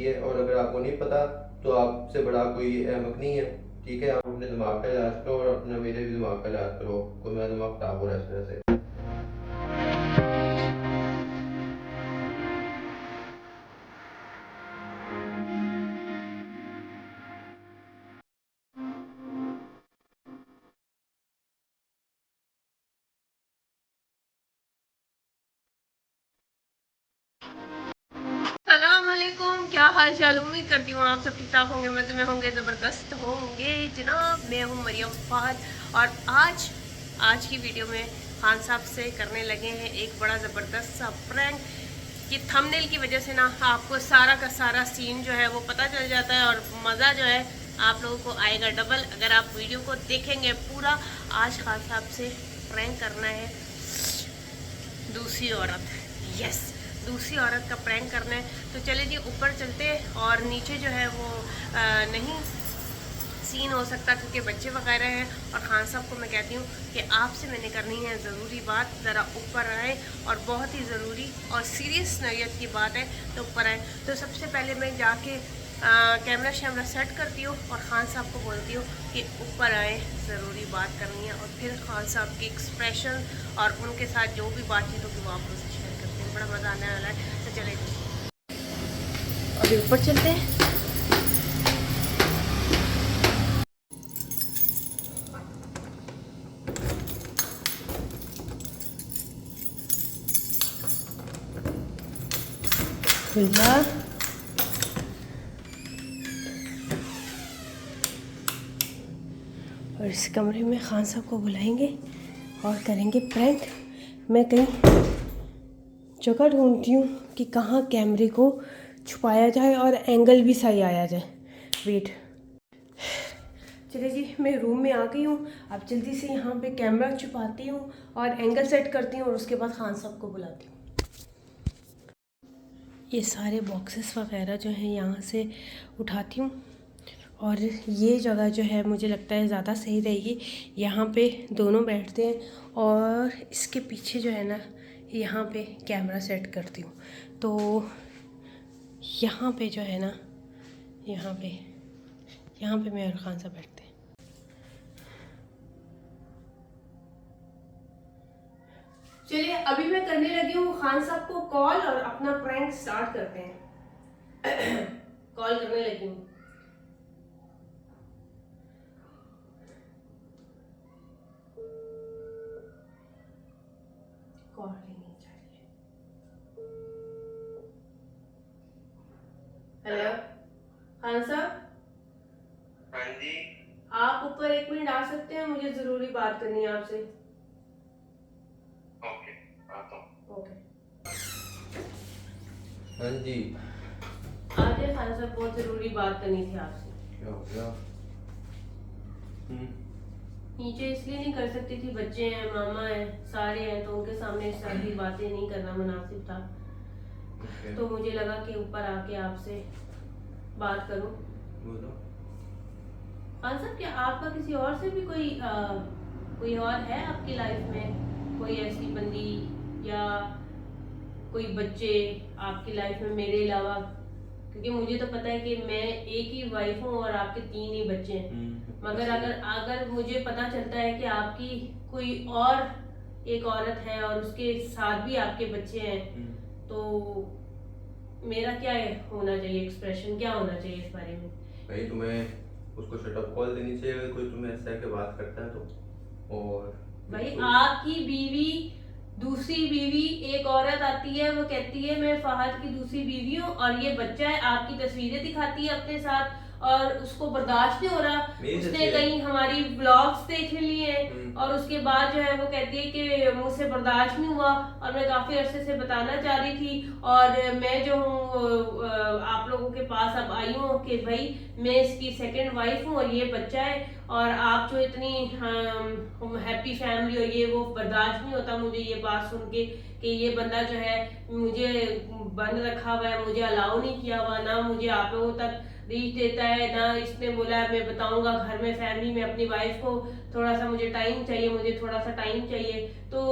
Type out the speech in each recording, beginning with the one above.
बनती है। और अगर आपको नहीं पता तो आपसे बड़ा कोई अहमक नहीं है, ठीक है। आप अपने दिमाग का इलाज करो और अपना मेरे भी दिमाग का इलाज करो, कोई मेरा दिमाग खराब हो रहा है इस वजह से। अस्सलाम वालेकुम, क्या हाल चाल। उम्मीद करती हूँ आप सब ठीक ठाक होंगे, मज़े में होंगे, ज़बरदस्त होंगे। जनाब मैं हूँ मरियम फाद और आज की वीडियो में खान साहब से करने लगे हैं एक बड़ा ज़बरदस्त सा प्रैंक। ये थंबनेल की वजह से ना आपको सारा का सारा सीन जो है वो पता चल जाता है और मज़ा जो है आप लोगों को आएगा डबल अगर आप वीडियो को देखेंगे पूरा। आज खान साहब से प्रैंक करना है दूसरी औरत, यस, दूसरी औरत का प्रैंक करना है। तो चले जी ऊपर चलते हैं। और नीचे जो है वो नहीं सीन हो सकता क्योंकि बच्चे वगैरह हैं। और खान साहब को मैं कहती हूँ कि आपसे मैंने करनी है ज़रूरी बात, ज़रा ऊपर आए और बहुत ही ज़रूरी और सीरियस नौयत की बात है तो ऊपर आए। तो सबसे पहले मैं जाके कैमरा शैमरा सेट करती हूँ और ख़ान साहब को बोलती हूँ कि ऊपर आए, ज़रूरी बात करनी है। और फिर ख़ान साहब के एक्सप्रेशन और उनके साथ जो भी बातचीत होगी वो आप लोग शेयर करते हैं, बड़ा मज़ा आने वाला है। तो चले अभी ऊपर चलते हैं। खुला और इस कमरे में खान साहब को बुलाएंगे और करेंगे प्रैंक। मैं कहीं जगह ढूंढती हूँ कि कहाँ कैमरे को छुपाया जाए और एंगल भी सही आया जाए। वेट, चलिए जी मैं रूम में आ गई हूँ। अब जल्दी से यहाँ पे कैमरा छुपाती हूँ और एंगल सेट करती हूँ और उसके बाद खान साहब को बुलाती हूँ। ये सारे बॉक्सेस वगैरह जो हैं यहाँ से उठाती हूँ और ये जगह जो है मुझे लगता है ज़्यादा सही रहेगी। यहाँ पे दोनों बैठते हैं और इसके पीछे जो है ना यहाँ पे कैमरा सेट करती हूँ। तो यहाँ पे जो है ना यहाँ पे मैं और खान साहब बैठते हैं। चलिए अभी मैं करने लगी हूँ खान साहब को कॉल और अपना प्रैंक स्टार्ट करते हैं। कॉल करने लगी हूँ। कॉल नहीं जा रही है। हेलो खान साहब। हाँ जी। आप ऊपर 1 मिनट आ सकते हैं, मुझे ज़रूरी बात करनी है आपसे। ओके, आता हूँ। ओके हाँ जी। आ जाए खान साहब, बहुत ज़रूरी बात करनी थी आपसे। क्या हो गया? नीचे इसलिए नहीं कर सकती थी, बच्चे हैं, मामा हैं, सारे हैं, तो उनके सामने इस तरह की बातें नहीं करना मुनासिब था। ओके। तो मुझे लगा कि ऊपर आके आपसे बात करूं। बोलो। खान साहब क्या आपका किसी और से भी कोई और है आपकी लाइफ में, कोई ऐसी बंदी या कोई बच्चे आपकी लाइफ में मेरे अलावा? क्योंकि मुझे तो पता है कि मैं एक ही वाइफ हूँ और आपके 3 ही बच्चे हैं। मगर अगर अगर मुझे पता चलता है कि आपकी कोई और एक औरत है और उसके साथ भी आपके बच्चे हैं, तो मेरा क्या होना चाहिए, एक्सप्रेशन क्या होना चाहिए इस बारे में? भाई तुम्हें उसको शट अप कॉल देनी चाहिए अगर कोई तुम्हें ऐसा के बात करता है तो। और भाई बिल्कुल। आपकी बीवी, दूसरी बीवी, एक औरत आती है वो कहती है मैं फहद की दूसरी बीवी हूँ और ये बच्चा है, आपकी तस्वीरें दिखाती है अपने साथ और उसको बर्दाश्त नहीं हो रहा। उसने कहीं हमारी ब्लॉग्स देख लिए हैं और उसके बाद जो है वो कहती है कि मुझसे बर्दाश्त नहीं हुआ और मैं काफी अरसे से बताना चाह रही थी और मैं जो हूँ आप लोगों के पास अब आई हूँ कि भाई मैं इसकी सेकंड वाइफ हूँ और ये बच्चा है और आप जो इतनी हैप्पी फैमिली और ये वो, बर्दाश्त नहीं होता मुझे ये बात सुन के कि ये बंदा जो है मुझे बंद रखा हुआ है, मुझे अलाउ नहीं किया हुआ, ना मुझे आप लोगों तक रीच देता है, ना इसने बोला मैं बताऊंगा घर में फैमिली में अपनी वाइफ को थोड़ा सा मुझे टाइम चाहिए, मुझे थोड़ा सा टाइम चाहिए। तो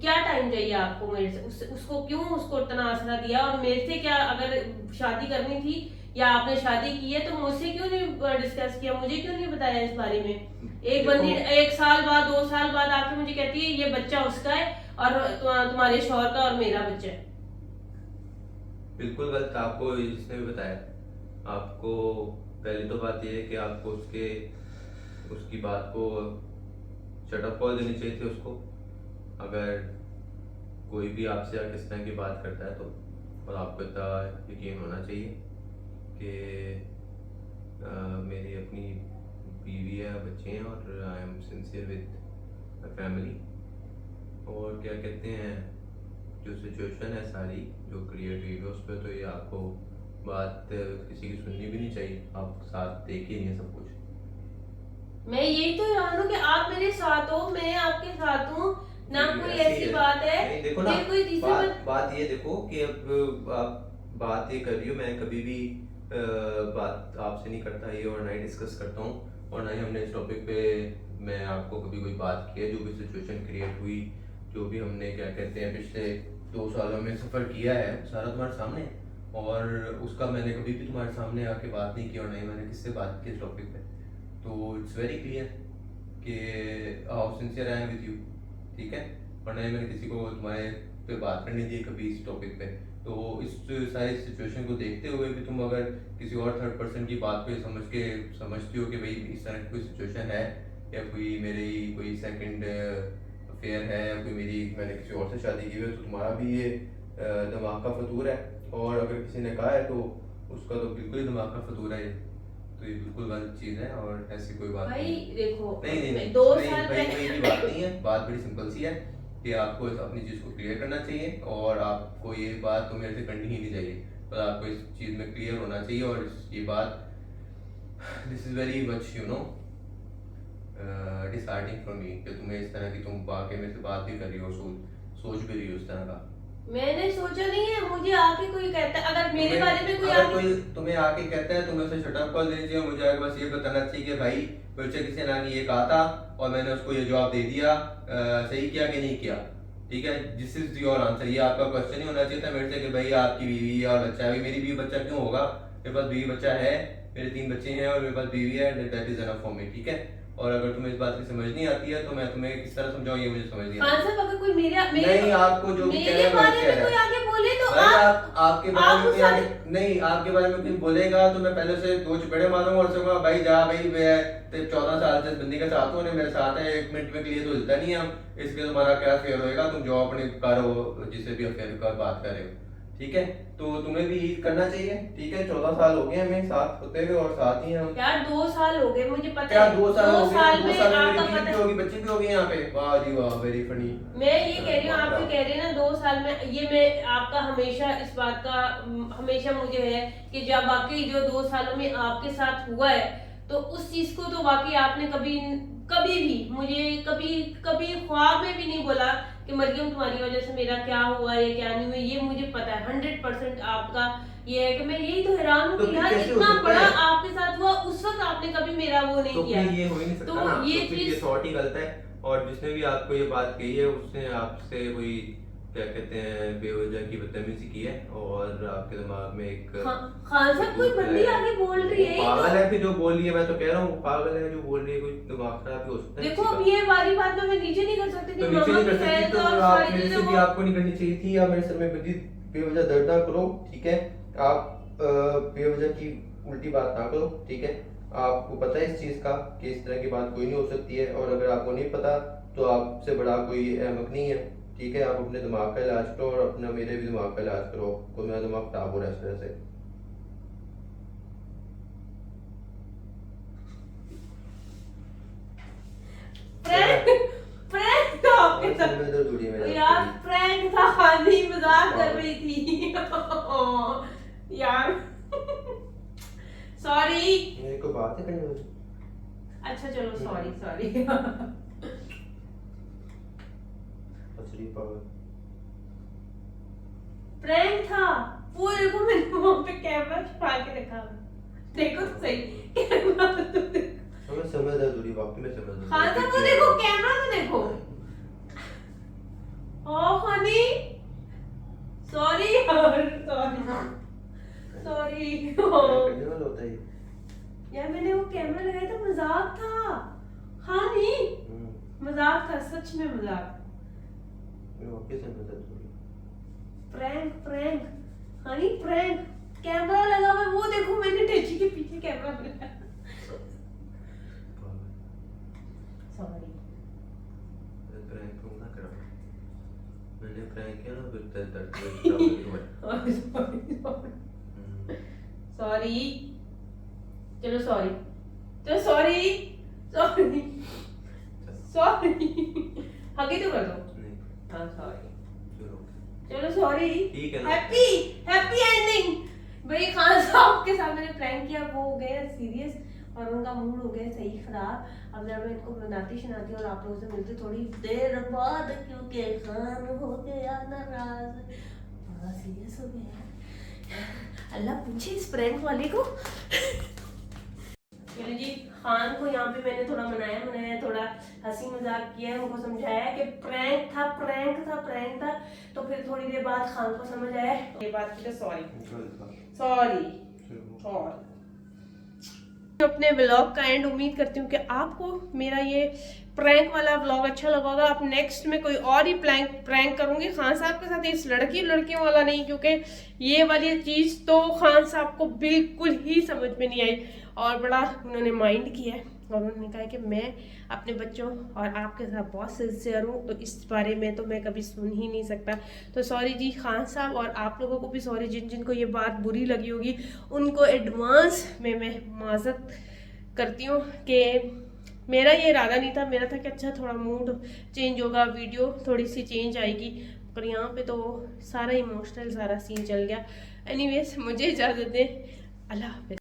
क्या टाइम चाहिए आपको मेरे से? उसको क्यों उसको इतना आसरा दिया? और मेरे से क्या, अगर शादी करनी थी या आपने शादी की है तो मुझसे क्यों नहीं डिस्कस किया, मुझे क्यों नहीं बताया इस बारे में? एक बंदी 1 साल बाद 2 साल बाद आके मुझे कहती है ये बच्चा उसका है और तुम्हारे शौहर का और मेरा बच्चा है। बिल्कुल गलत आपको जिसने भी बताया। आपको पहली तो बात यह है कि आपको उसकी बात को शट ऑफ कॉल देनी चाहिए थी उसको। अगर कोई भी आपसे आके इस तरह की बात करता है तो, और आपको इतना यकीन होना चाहिए कि मेरी अपनी बीवी है, बच्चे हैं और I am sincere with my family. और क्या कहते हैं, जो सिचुएशन है सारी जो क्रिएट हुई है उस पर तो ये आपको बात किसी की सुननी भी नहीं चाहिए। आप साथ देख ही नहीं है सब कुछ। मैं यही तो हैरान हूँ कि आप मेरे साथ हो, मैं आपके साथ हूँ, ना कोई ऐसे ही ऐसी है। बात है। नहीं देखो ना, कोई तीसरी बात ये देखो कि अब आप बात ये कर रही हो, मैं कभी भी बात आपसे नहीं करता ये, और ना ही डिस्कस करता हूँ, और ना ही हमने इस टॉपिक पे मैं आपको कभी कोई बात की है। जो भी सिचुएशन क्रिएट हुई, जो भी हमने क्या कहते हैं पिछले 2 सालों में सफ़र किया है, सारा तुम्हारे सामने है। और उसका मैंने कभी भी तुम्हारे सामने आके बात नहीं की, और नहीं मैंने किससे बात की इस टॉपिक पे। तो इट्स वेरी क्लियर कि how sincere I am with you, ठीक है। और नहीं मैंने किसी को तुम्हारे पे बात करनी दी कभी इस टॉपिक पे। तो इस सारी सिचुएशन को देखते हुए भी तुम अगर किसी और थर्ड पर्सन की बात पे समझती हो कि भाई इस तरह की कोई सिचुएशन है, या कोई मेरी कोई सेकंड अफेयर है, या कोई मैंने किसी और से शादी की है, तो तुम्हारा भी ये दिमाग का फतूर है। और अगर किसी ने कहा है तो उसका तो बिल्कुल ही दिमाग का फतूर है ये। तो ये बिल्कुल गलत चीज़ है, और ऐसी कोई बात भाई नहीं। देखो, नहीं नहीं 2 नहीं साल भाई, पहले कोई भी बात नहीं है। बात बड़ी सिंपल सी है कि आपको अपनी चीज़ को क्लियर करना चाहिए, और आपको ये बात तो मेरे से करनी ही नहीं चाहिए, पर आपको इस चीज़ में क्लियर होना चाहिए। और ये बात this is very much disheartening for me कि तुम्हें इस तरह की, तुम वाकई में से बात भी कर रही हो, सोच भी रही हो इस तरह का। मैंने सोचा नहीं है, मुझे आके कोई कहता है, अगर मेरे बारे में कोई तुम्हें आके कहता है, तुम्हें उसे शट अप कॉल देनी चाहिए। मुझे आगे बस ये बताना चाहिए कि भाई मुझे किसी ने ये कहा था और मैंने उसको ये जवाब दे दिया, सही किया कि नहीं किया, ठीक है। This is your answer. ये आपका क्वेश्चन ही होना चाहिए था मेरे से कि भाई आपकी बीवी और बच्चा है। मेरी बीवी बच्चा क्यों होगा? मेरे पास बीवी बच्चा है, मेरे 3 बच्चे हैं, और मेरे पास बीवी है, that is enough for me, ठीक है। और अगर तुम्हें इस बात की समझ नहीं आती है तो मैं तुम्हें किस तरह समझाऊं, ये मुझे समझ नहीं आता। अगर कोई नहीं, आपको जो भी मेरे बारे में कोई आगे बोले तो आपके बारे में कोई नहीं, आपके बारे में कोई बोलेगा तो मैं पहले से 2 चपेड़े मारूंगा और कहूंगा भाई जा भाई, मैं 14 साल से इस बंदी के साथ हूँ, मेरे साथ है, 1 मिनट में के लिए तो हिलता नहीं है हम, इसलिए तुम्हारा क्या अफेयर होएगा, तुम जो अपने करो जिसे भी अफेयर का बात कर रहे हो, ठीक है। तो तुम्हें भी यही करना चाहिए, ठीक है। 14 साल हो गए हमें साथ होते हुए, और साथ ही हम यार 2 साल हो गए, मुझे पता क्या है 2 साल हो गए? 2 साल में आपका मेरी बीवी भी होगी, बच्ची भी होगी यहाँ पे। वाह जी वाह, वेरी फनी। मैं ये कह रही हूँ, आप जो कह रहे हैं ना 2 साल में, ये मैं आपका हमेशा इस बात का हमेशा मुझे है कि जब वाकई जो 2 सालों में आपके साथ हुआ है तो उस चीज को तो वाकई आपने कभी कभी भी मुझे कभी ख्वाब में भी नहीं बोला कि मरियम तुम्हारी वजह से मेरा क्या हुआ या क्या नहीं हुआ। ये मुझे पता है 100% आपका ये है कि मैं यही तो हैरान हूँ कि यार इतना बड़ा आपके साथ हुआ, उस वक्त आपने कभी मेरा वो नहीं किया। ये हो ही नहीं सकता ना, ये चीज थॉट ही गलत है। और जिसने भी आपको ये बात कही है उसने आपसे कोई क्या कहते हैं बेवजह की बदतमीजी की है, और आपके दिमाग में एक खान साहब कोई बंदी आगे बोल रही है, पागल है फिर जो बोल रही है। मैं तो कह रहा हूँ पागल है जो बोल रही है, कोई दिमाग खराब भी हो सकता है। देखो अब ये वाली बात मैं नीचे नहीं कर सकती थी, तो नीचे नहीं कर सकती तो आप मेरे से भी आपको नहीं करनी चाहिए थी। आप मेरे सर में बेवजह दर्द ना करो, ठीक है। आप बेवजह की उल्टी बात ना करो, ठीक है। आपको पता है इस चीज का कि इस तरह की बात कोई नहीं हो सकती है, और अगर आपको नहीं पता तो आपसे बड़ा कोई अहमक नहीं है, ठीक है। आप अपने दिमाग का इलाज करो, और अपना मेरे भी दिमाग का इलाज करो। कोई मेरा दिमाग खराब हो रहा है इस तरह से। प्रैंक था आपके साथ यार, प्रैंक था, खाली मजाक कर रही थी यार सॉरी, मेरे को बात ही करनी होगी। अच्छा चलो सॉरी प्रैंक था वो, देखो मैंने वहां पे कैमरा छुपा के रखा। देखो तो सही कैमरा तो देखो। हमें समझ है दूरी वाकई में समझ है। खान साहब तो देखो, कैमरा तो देखो। ओ हनी सॉरी यार, सॉरी करने वाला होता है। यार मैंने वो कैमरा लगाया था, मजाक था हनी, मजाक था, सच में मजाक। मैं वाकई समझ है दूरी। Prank prank Honey prank, camera लगा हुआ है, वो देखो मैंने टेची के पीछे कैमरा लगाया। सॉरी प्रैंक क्यों ना करा? मैंने प्रैंक किया ना फिर दर्द सॉरी, चलो सॉरी, चलो सॉरी, सॉरी, सॉरी, आगे तो कर दो। नहीं हाँ सॉरी, चलो चलो सॉरी, ठीक है ना। Happy happy ending. भाई खान साहब के साथ मैंने प्रैंक किया, वो हो गए सीरियस और उनका मूड हो गया सही खराब। अब जब मैं इनको बनाती शनाती और आप लोगों से मिलती थोड़ी देर बाद, क्योंकि खान हो गया नाराज, बड़ा सीरियस हो गया। अल्लाह पूछे इस प्रैंक वाले को। चलो जी, खान को यहाँ पे मैंने थोड़ा मनाया, थोड़ा हंसी मजाक किया, उनको समझाया कि प्रैंक था, प्रैंक था, प्रैंक था। तो फिर थोड़ी देर बाद खान को समझ आया, ये बात की तो सॉरी, सॉरी, सॉरी। अपने व्लॉग का एंड, उम्मीद करती हूँ कि आपको मेरा ये प्रैंक वाला व्लॉग अच्छा लगा होगा। अब नेक्स्ट में कोई और ही प्रैंक करूंगी खान साहब के साथ, इस लड़कियों वाला नहीं, क्योंकि ये वाली चीज़ तो खान साहब को बिल्कुल ही समझ में नहीं आई और बड़ा उन्होंने माइंड किया है और उन्होंने कहा कि मैं अपने बच्चों और आपके साथ बहुत सिंसियर हूँ, तो इस बारे में तो मैं कभी सुन ही नहीं सकता। तो सॉरी जी खान साहब, और आप लोगों को भी सॉरी जिनको ये बात बुरी लगी होगी, उनको एडवांस में मैं माजरत करती हूँ कि मेरा ये इरादा नहीं था। मेरा था कि अच्छा थोड़ा मूड चेंज होगा, वीडियो थोड़ी सी चेंज आएगी, पर यहाँ पे तो सारा इमोशनल सारा सीन चल गया। एनीवेज मुझे इजाज़त दें, अल्लाह हाफ़िज़।